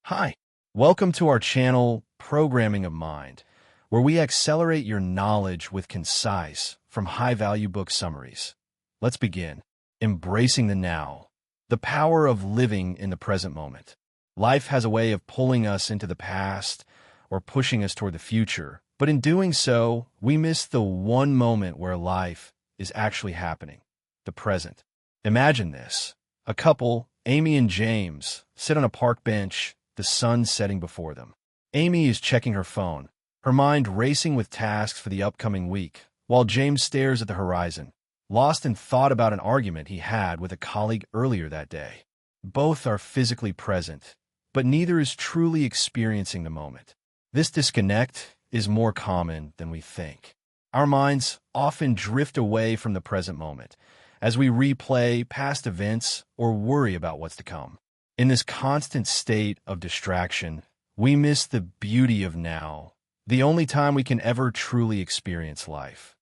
Hi, welcome to our channel, Programming of Mind, where we accelerate your knowledge with concise, from high-value book summaries. Let's begin. Embracing the now, the power of living in the present moment. Life has a way of pulling us into the past or pushing us toward the future, but in doing so, we miss the one moment where life is actually happening, the present. Imagine this. A couple, Amy and James, sit on a park bench, the sun setting before them. Amy is checking her phone, her mind racing with tasks for the upcoming week, while James stares at the horizon, lost in thought about an argument he had with a colleague earlier that day. Both are physically present, but neither is truly experiencing the moment. This disconnect is more common than we think. Our minds often drift away from the present moment as we replay past events or worry about what's to come. In this constant state of distraction, we miss the beauty of now, the only time we can ever truly experience life.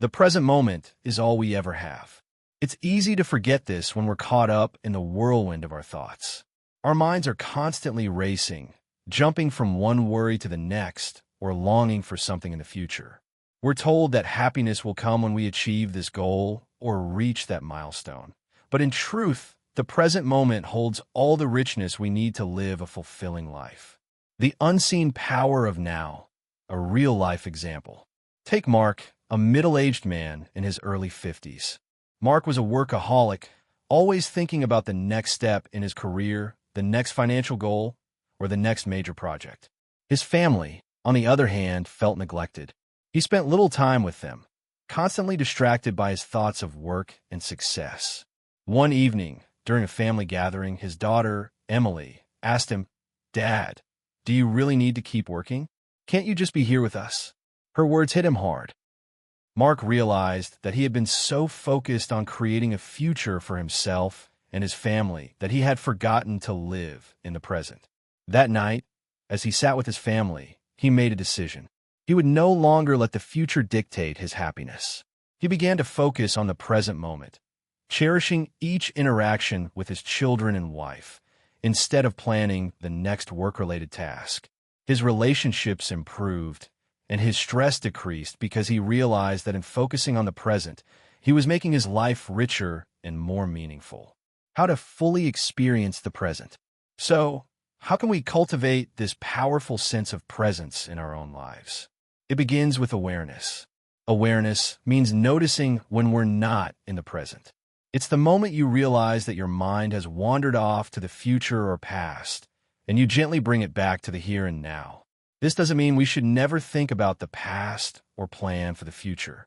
The present moment is all we ever have. It's easy to forget this when we're caught up in the whirlwind of our thoughts. Our minds are constantly racing, jumping from one worry to the next or longing for something in the future. We're told that happiness will come when we achieve this goal or reach that milestone. But in truth, the present moment holds all the richness we need to live a fulfilling life. The unseen power of now, a real-life example. Take Mark, a middle-aged man in his early 50s. Mark was a workaholic, always thinking about the next step in his career, the next financial goal, or the next major project. His family, on the other hand, felt neglected. He spent little time with them, constantly distracted by his thoughts of work and success. One evening, during a family gathering, his daughter, Emily, asked him, "Dad, do you really need to keep working? Can't you just be here with us?" Her words hit him hard. Mark realized that he had been so focused on creating a future for himself and his family that he had forgotten to live in the present. That night, as he sat with his family, he made a decision. He would no longer let the future dictate his happiness. He began to focus on the present moment, cherishing each interaction with his children and wife, instead of planning the next work-related task. His relationships improved, and his stress decreased because he realized that in focusing on the present, he was making his life richer and more meaningful. How to fully experience the present. So, how can we cultivate this powerful sense of presence in our own lives? It begins with awareness. Awareness means noticing when we're not in the present. It's the moment you realize that your mind has wandered off to the future or past, and you gently bring it back to the here and now. This doesn't mean we should never think about the past or plan for the future.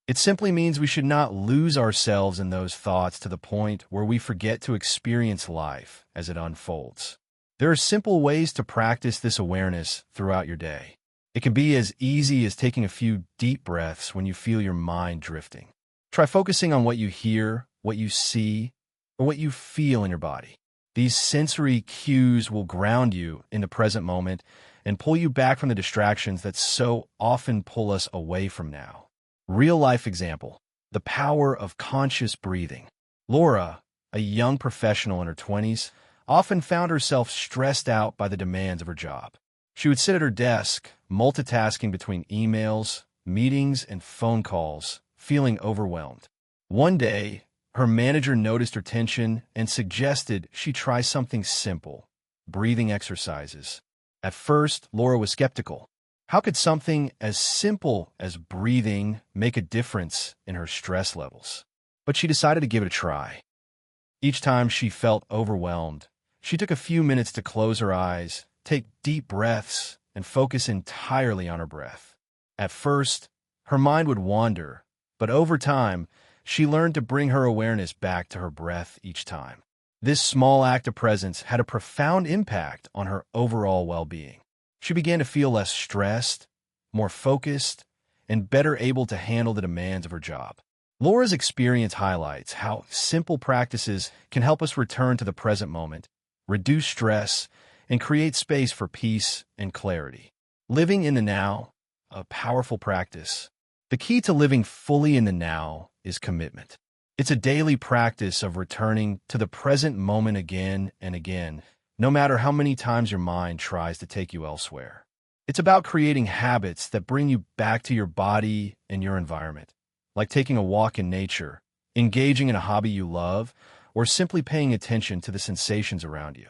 It simply means we should not lose ourselves in those thoughts to the point where we forget to experience life as it unfolds. There are simple ways to practice this awareness throughout your day. It can be as easy as taking a few deep breaths when you feel your mind drifting. Try focusing on what you hear, what you see, or what you feel in your body. These sensory cues will ground you in the present moment and pull you back from the distractions that so often pull us away from now. Real-life example, the power of conscious breathing. Laura, a young professional in her 20s, often found herself stressed out by the demands of her job. She would sit at her desk, multitasking between emails, meetings, and phone calls, feeling overwhelmed. One day, her manager noticed her tension and suggested she try something simple, breathing exercises. At first, Laura was skeptical. How could something as simple as breathing make a difference in her stress levels? But she decided to give it a try. Each time she felt overwhelmed, she took a few minutes to close her eyes, take deep breaths, and focus entirely on her breath. At first, her mind would wander, but over time, she learned to bring her awareness back to her breath each time. This small act of presence had a profound impact on her overall well-being. She began to feel less stressed, more focused, and better able to handle the demands of her job. Laura's experience highlights how simple practices can help us return to the present moment, reduce stress, and create space for peace and clarity. Living in the now, a powerful practice. The key to living fully in the now is commitment. It's a daily practice of returning to the present moment again and again, no matter how many times your mind tries to take you elsewhere. It's about creating habits that bring you back to your body and your environment, like taking a walk in nature, engaging in a hobby you love, or simply paying attention to the sensations around you.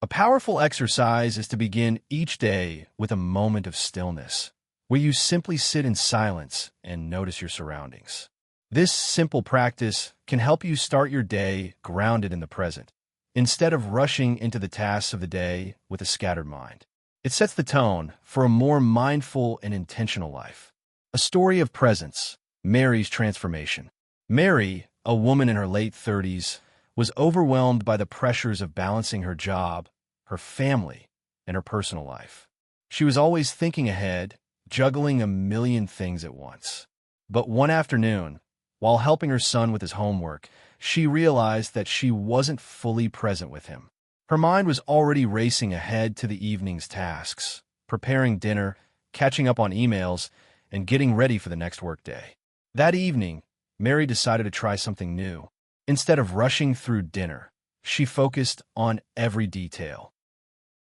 A powerful exercise is to begin each day with a moment of stillness, where you simply sit in silence and notice your surroundings. This simple practice can help you start your day grounded in the present, instead of rushing into the tasks of the day with a scattered mind. It sets the tone for a more mindful and intentional life. A story of presence, Mary's transformation. Mary, a woman in her late 30s, was overwhelmed by the pressures of balancing her job, her family, and her personal life. She was always thinking ahead, juggling a million things at once. But one afternoon, while helping her son with his homework, she realized that she wasn't fully present with him. Her mind was already racing ahead to the evening's tasks, preparing dinner, catching up on emails, and getting ready for the next workday. That evening, Mary decided to try something new. Instead of rushing through dinner, she focused on every detail.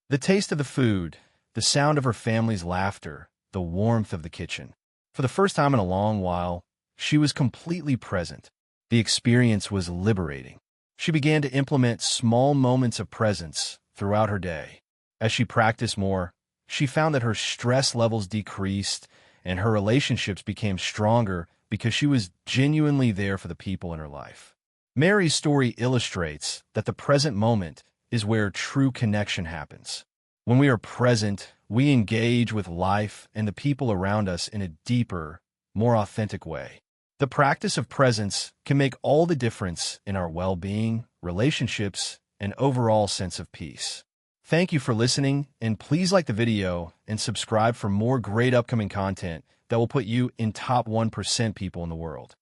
The taste of the food, the sound of her family's laughter, the warmth of the kitchen. For the first time in a long while, she was completely present. The experience was liberating. She began to implement small moments of presence throughout her day. As she practiced more, she found that her stress levels decreased and her relationships became stronger because she was genuinely there for the people in her life. Mary's story illustrates that the present moment is where true connection happens. When we are present, we engage with life and the people around us in a deeper, more authentic way. The practice of presence can make all the difference in our well-being, relationships, and overall sense of peace. Thank you for listening, and please like the video and subscribe for more great upcoming content that will put you in top 1% people in the world.